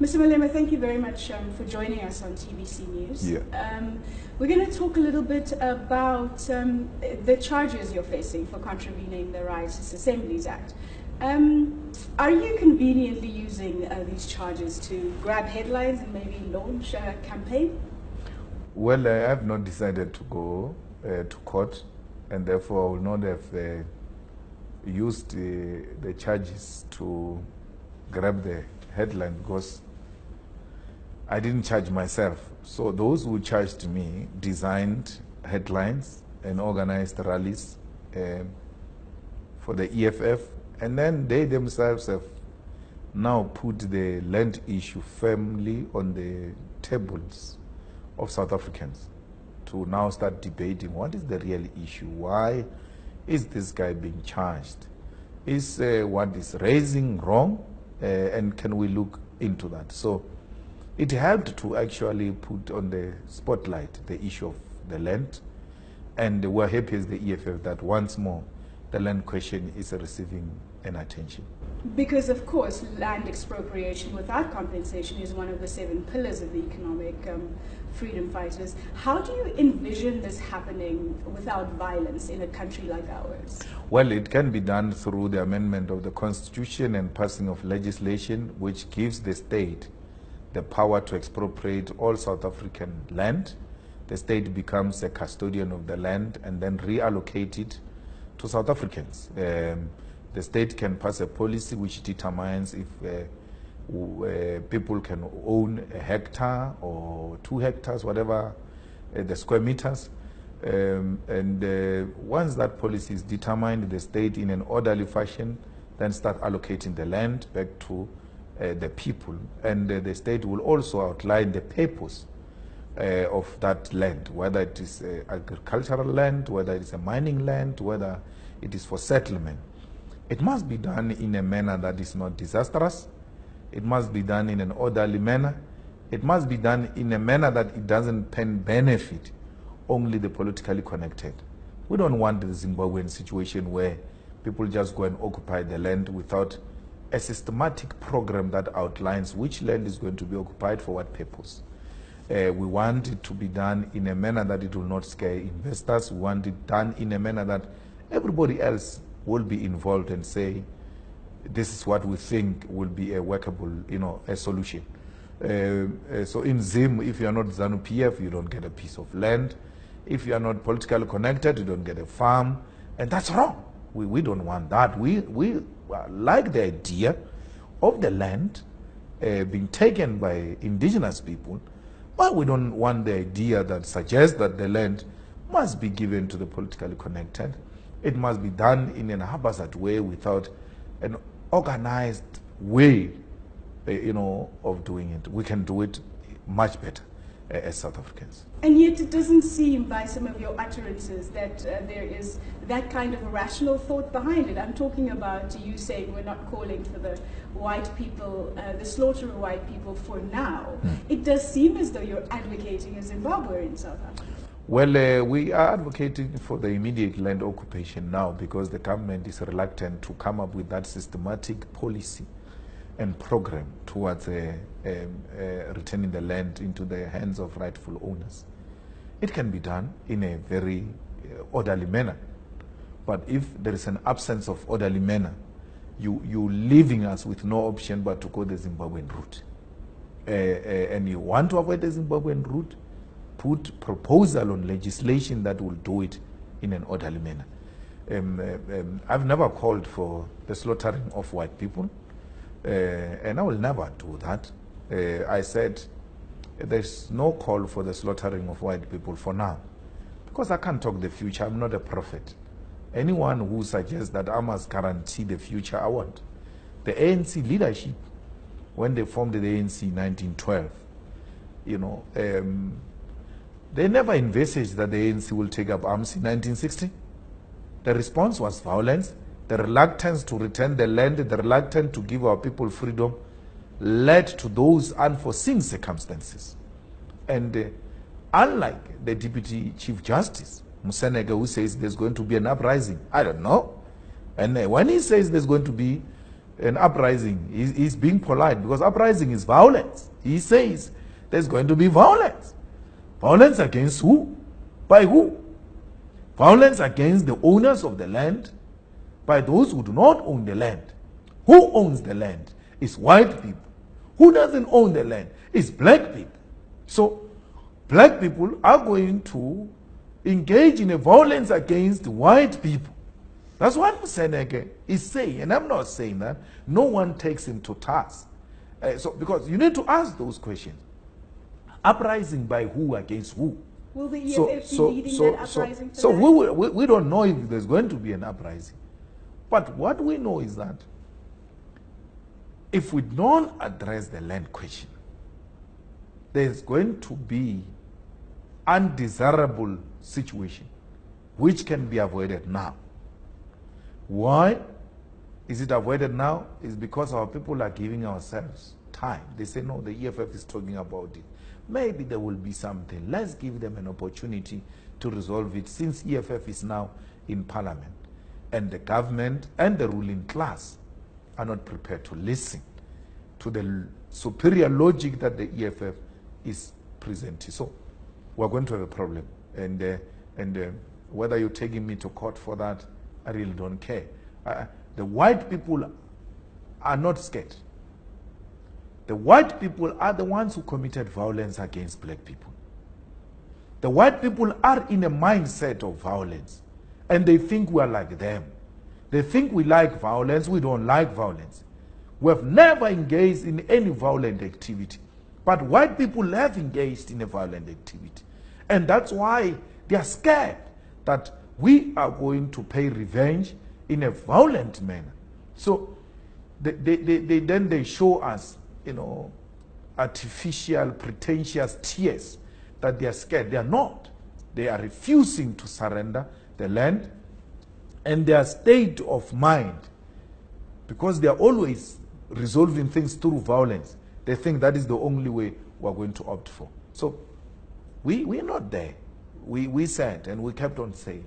Mr. Malema, thank you very much for joining us on TVC News. Yeah. We're going to talk a little bit about the charges you're facing for contravening the Rights Assemblies Act. Are you conveniently using these charges to grab headlines and maybe launch a campaign? Well, I have not decided to go to court, and therefore I will not have used the charges to grab the headline, because I didn't charge myself. So those who charged me designed headlines and organized rallies for the EFF, and then they themselves have now put the land issue firmly on the tables of South Africans to now start debating what is the real issue. Why is this guy being charged? Is what is raising wrong? And can we look into that? So it helped to actually put on the spotlight the issue of the land, and we're happy as the EFF that once more the land question is receiving an attention. Because, of course, land expropriation without compensation is one of the 7 pillars of the economic freedom fighters. How do you envision this happening without violence in a country like ours? Well, it can be done through the amendment of the Constitution and passing of legislation which gives the state the power to expropriate all South African land. The state becomes a custodian of the land and then reallocate it to South Africans. The state can pass a policy which determines if people can own a hectare or 2 hectares, whatever the square meters. Once that policy is determined, the state in an orderly fashion then start allocating the land back to the people. And the state will also outline the purpose of that land, whether it is agricultural land, whether it is a mining land, whether it is for settlement. It must be done in a manner that is not disastrous. It must be done in an orderly manner. It must be done in a manner that it doesn't benefit only the politically connected. We don't want the Zimbabwean situation where people just go and occupy the land without a systematic program that outlines which land is going to be occupied for what purpose. We want it to be done in a manner that it will not scare investors. We want it done in a manner that everybody else will be involved and say, this is what we think will be a workable, a solution. So in Zim, if you are not ZANU-PF, you don't get a piece of land. If you are not politically connected, you don't get a farm. And that's wrong. We don't want that. We like the idea of the land being taken by indigenous people, but we don't want the idea that suggests that the land must be given to the politically connected. It must be done in an haphazard way without an organized way, of doing it. We can do it much better as South Africans. And yet it doesn't seem by some of your utterances that there is that kind of a rational thought behind it. I'm talking about you saying we're not calling for the white people, the slaughter of white people for now. It does seem as though you're advocating a Zimbabwe in South Africa. Well, we are advocating for the immediate land occupation now because the government is reluctant to come up with that systematic policy and program towards returning the land into the hands of rightful owners. It can be done in a very orderly manner. But if there is an absence of orderly manner, you're leaving us with no option but to go the Zimbabwean route. And you want to avoid the Zimbabwean route, put proposal on legislation that will do it in an orderly manner. I've never called for the slaughtering of white people, and I will never do that. I said there's no call for the slaughtering of white people for now, because I can't talk the future. I'm not a prophet. Anyone who suggests that I must guarantee the future, I want. The ANC leadership, when they formed the ANC in 1912, they never envisaged that the ANC will take up arms in 1960. The response was violence. The reluctance to return the land, the reluctance to give our people freedom, led to those unforeseen circumstances. And unlike the Deputy Chief Justice, Musenege, who says there's going to be an uprising, I don't know. And when he says there's going to be an uprising. He's being polite because uprising is violence. He says there's going to be violence. Violence against who? By who? Violence against the owners of the land, by those who do not own the land. Who owns the land? It's white people. Who doesn't own the land? It's black people. So black people are going to engage in a violence against white people. That's what Seneke is saying, and I'm not saying that. No one takes him to task. Because you need to ask those questions. Uprising by who against who? Will the EFF be leading that uprising for that? We don't know if there's going to be an uprising. But what we know is that if we don't address the land question, there's going to be undesirable situation which can be avoided now. Why is it avoided now? It's because our people are giving ourselves time. They say, no, the EFF is talking about it. Maybe there will be something. Let's give them an opportunity to resolve it, since EFF is now in parliament and the government and the ruling class are not prepared to listen to the superior logic that the EFF is presenting. So we're going to have a problem. And whether you're taking me to court for that, I really don't care. The white people are not scared. The white people are the ones who committed violence against black people. The white people are in a mindset of violence, and they think we are like them. They think we like violence. We don't like violence. We have never engaged in any violent activity, but white people have engaged in a violent activity. And that's why they are scared that we are going to pay revenge in a violent manner. So then they show us, artificial, pretentious tears that they are scared. They are not. They are refusing to surrender the land, and their state of mind, because they are always resolving things through violence, they think that is the only way we are going to opt for. So we're not there. We said, and we kept on saying,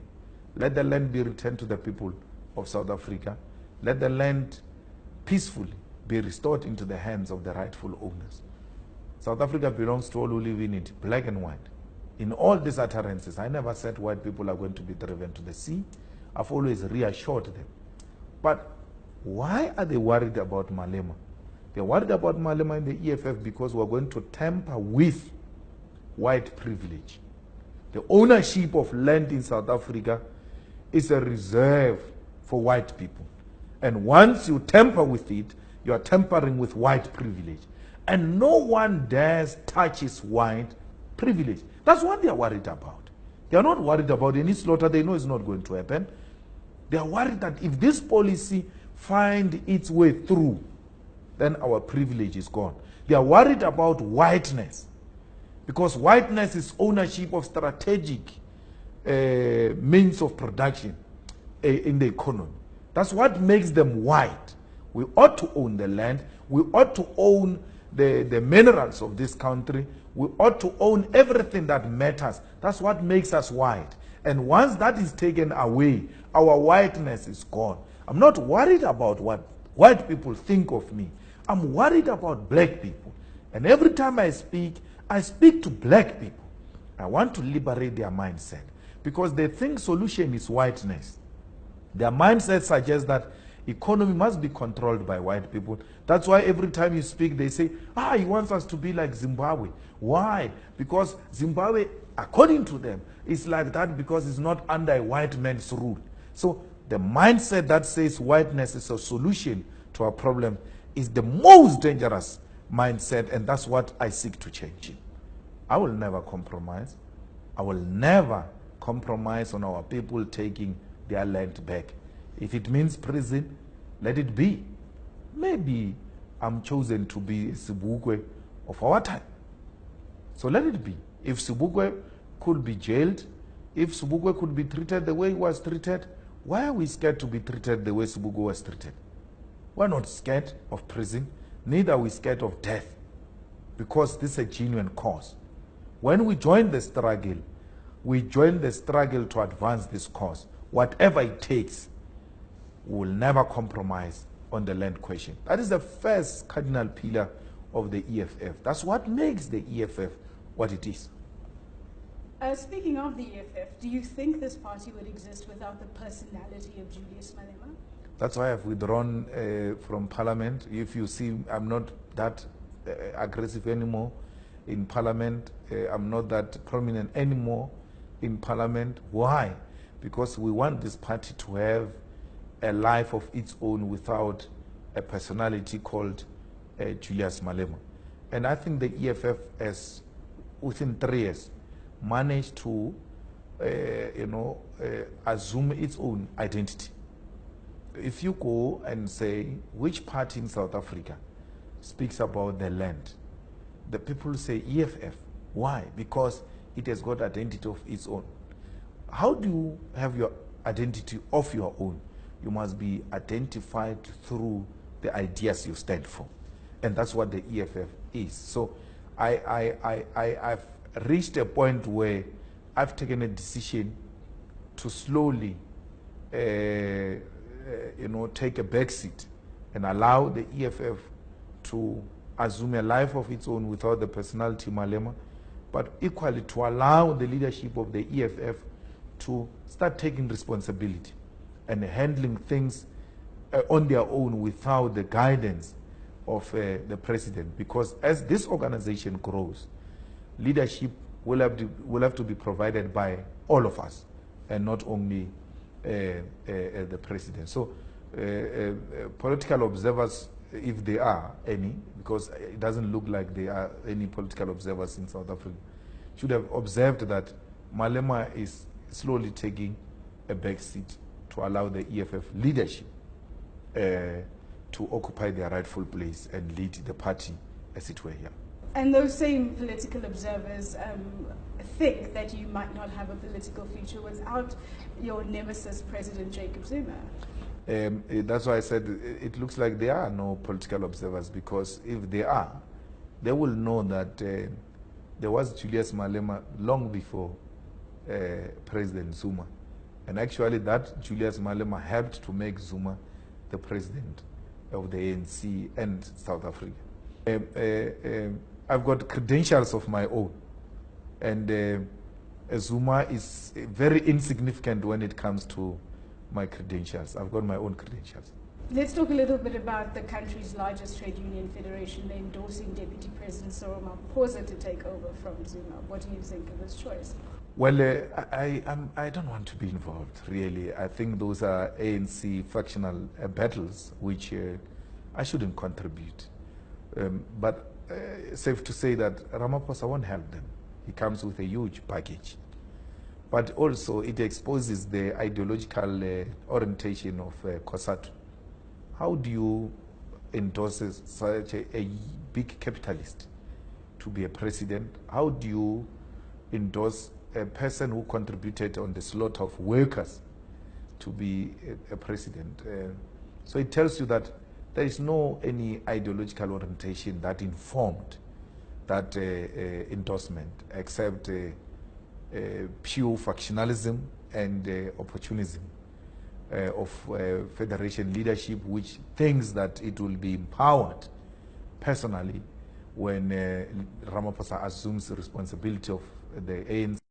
let the land be returned to the people of South Africa. Let the land peacefully be restored into the hands of the rightful owners. South Africa belongs to all who live in it, black and white. In all these utterances, I never said white people are going to be driven to the sea. I've always reassured them. But why are they worried about Malema? They're worried about Malema in the EFF because we're going to tamper with white privilege. The ownership of land in South Africa is a reserve for white people. And once you tamper with it, you are tampering with white privilege. And no one dares touches white privilege. That's what they are worried about. They are not worried about any slaughter. They know it's not going to happen. They are worried that if this policy finds its way through, then our privilege is gone. They are worried about whiteness, because whiteness is ownership of strategic means of production in the economy. That's what makes them white. We ought to own the land. We ought to own the minerals of this country. We ought to own everything that matters. That's what makes us white. And once that is taken away, our whiteness is gone. I'm not worried about what white people think of me. I'm worried about black people. And every time I speak to black people. I want to liberate their mindset, because they think solution is whiteness. Their mindset suggests that economy must be controlled by white people. That's why every time you speak, they say, he wants us to be like Zimbabwe. Why? Because Zimbabwe, according to them, is like that because it's not under a white man's rule. So the mindset that says whiteness is a solution to our problem is the most dangerous mindset, and that's what I seek to change. I will never compromise. I will never compromise on our people taking their land back. If it means prison, let it be. Maybe I'm chosen to be Sibukwe of our time. So let it be. If Sibukwe could be jailed, if Sibukwe could be treated the way he was treated, why are we scared to be treated the way Sibukwe was treated? We're not scared of prison, neither are we scared of death, because this is a genuine cause. When we join the struggle, we join the struggle to advance this cause. Whatever it takes, we will never compromise on the land question. That is the first cardinal pillar of the EFF. That's what makes the EFF what it is. Speaking of the EFF, do you think this party would exist without the personality of Julius Malema? That's why I've withdrawn from Parliament. If you see, I'm not that aggressive anymore in Parliament. I'm not that prominent anymore in Parliament. Why? Because we want this party to have a life of its own without a personality called Julius Malema. And I think the EFF has, within 3 years, managed to assume its own identity. If you go and say, which party in South Africa speaks about the land, the people say EFF. Why? Because it has got identity of its own. How do you have your identity of your own? You must be identified through the ideas you stand for. And that's what the EFF is. So I've reached a point where I've taken a decision to slowly take a backseat and allow the EFF to assume a life of its own without the personality Malema, but equally to allow the leadership of the EFF to start taking responsibility and handling things on their own without the guidance of the president. Because as this organization grows, leadership will have to be provided by all of us and not only the president. So political observers, if there are any, because it doesn't look like there are any political observers in South Africa, should have observed that Malema is slowly taking a back seat to allow the EFF leadership to occupy their rightful place and lead the party, as it were, here. And those same political observers think that you might not have a political future without your nemesis, President Jacob Zuma. That's why I said it looks like there are no political observers, because if they are, they will know that there was Julius Malema long before President Zuma. And actually that Julius Malema helped to make Zuma the president of the ANC and South Africa. I've got credentials of my own, and Zuma is very insignificant when it comes to my credentials. I've got my own credentials. Let's talk a little bit about the country's largest trade union federation endorsing Deputy President Cyril Ramaphosa to take over from Zuma. What do you think of this choice? Well, I don't want to be involved, really. I think those are ANC factional battles, which I shouldn't contribute. But safe to say that Ramaphosa won't help them. He comes with a huge package. But also it exposes the ideological orientation of COSATU. How do you endorse such a big capitalist to be a president? How do you endorse a person who contributed on the slaughter of workers to be a president? So it tells you that there is no any ideological orientation that informed that endorsement, except pure factionalism and opportunism of federation leadership, which thinks that it will be empowered personally when Ramaphosa assumes the responsibility of the ANC.